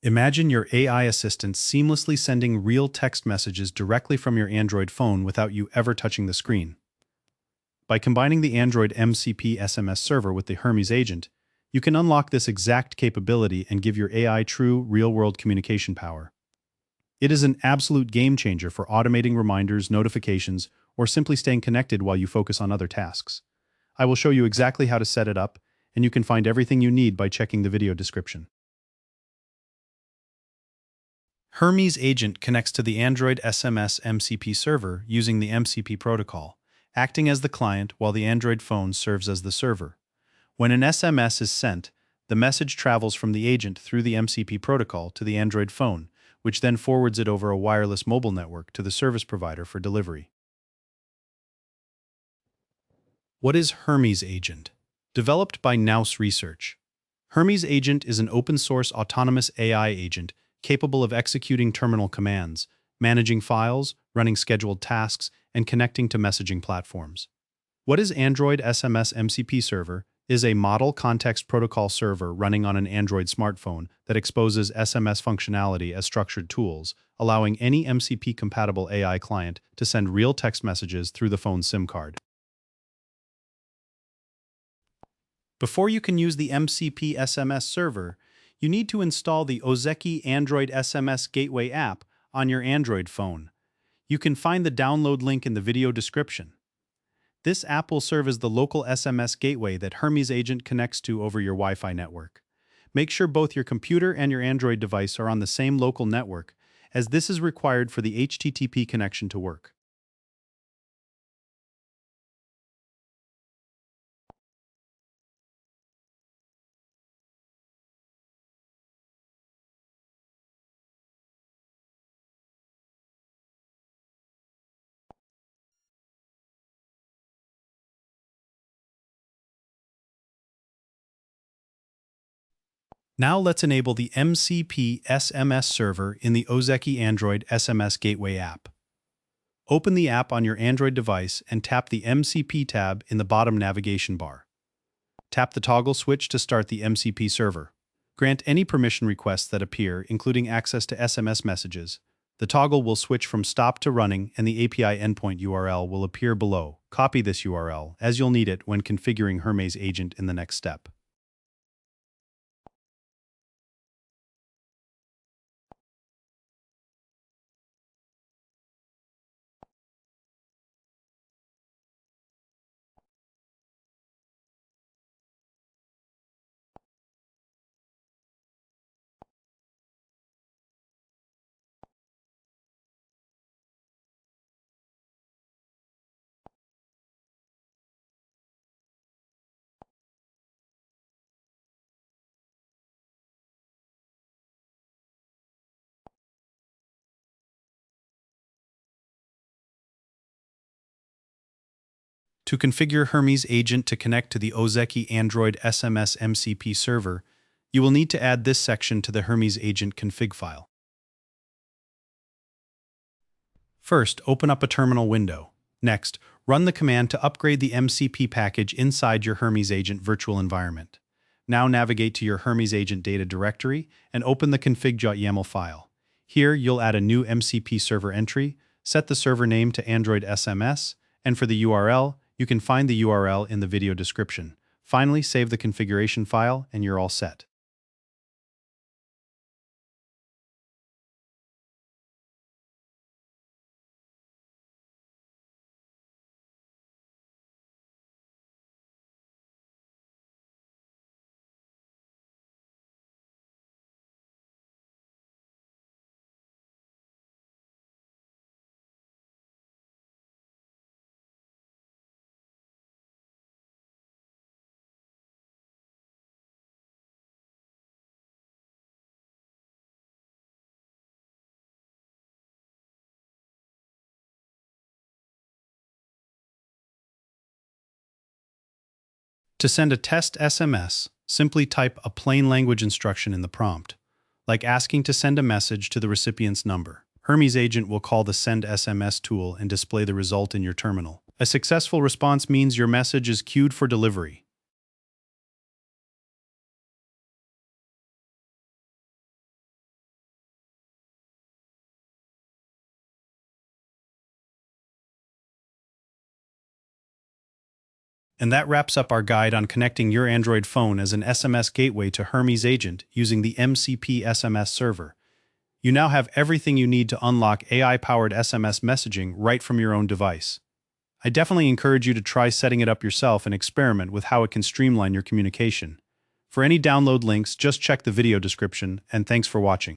Imagine your AI assistant seamlessly sending real text messages directly from your Android phone without you ever touching the screen. By combining the Android MCP SMS Server with the Hermes Agent, you can unlock this exact capability and give your AI true, real-world communication power. It is an absolute game changer for automating reminders, notifications, or simply staying connected while you focus on other tasks. I will show you exactly how to set it up, and you can find everything you need by checking the video description. Hermes Agent connects to the Android SMS MCP server using the MCP protocol, acting as the client while the Android phone serves as the server. When an SMS is sent, the message travels from the agent through the MCP protocol to the Android phone, which then forwards it over a wireless mobile network to the service provider for delivery. What is Hermes Agent? Developed by Nous Research. Hermes Agent is an open-source autonomous AI agent capable of executing terminal commands, managing files, running scheduled tasks, and connecting to messaging platforms. What is Android SMS MCP Server is a model context protocol server running on an Android smartphone that exposes SMS functionality as structured tools, allowing any MCP-compatible AI client to send real text messages through the phone's SIM card. Before you can use the MCP SMS server, you need to install the Ozeki Android SMS Gateway app on your Android phone. You can find the download link in the video description. This app will serve as the local SMS gateway that Hermes Agent connects to over your Wi-Fi network. Make sure both your computer and your Android device are on the same local network, as this is required for the HTTP connection to work. Now let's enable the MCP SMS server in the Ozeki Android SMS Gateway app. Open the app on your Android device and tap the MCP tab in the bottom navigation bar. Tap the toggle switch to start the MCP server. Grant any permission requests that appear, including access to SMS messages. The toggle will switch from stop to running and the API endpoint URL will appear below. Copy this URL, as you'll need it when configuring Hermes Agent in the next step. To configure Hermes Agent to connect to the Ozeki Android SMS MCP server, you will need to add this section to the Hermes Agent config file. First, open up a terminal window. Next, run the command to upgrade the MCP package inside your Hermes Agent virtual environment. Now navigate to your Hermes Agent data directory and open the config.yaml file. Here, you'll add a new MCP server entry, set the server name to Android SMS, and for the URL, you can find the URL in the video description. Finally, save the configuration file and you're all set. To send a test SMS, simply type a plain language instruction in the prompt, like asking to send a message to the recipient's number. Hermes Agent will call the Send SMS tool and display the result in your terminal. A successful response means your message is queued for delivery. And that wraps up our guide on connecting your Android phone as an SMS gateway to Hermes Agent using the MCP SMS Server. You now have everything you need to unlock AI-powered SMS messaging right from your own device. I definitely encourage you to try setting it up yourself and experiment with how it can streamline your communication. For any download links, just check the video description, and thanks for watching.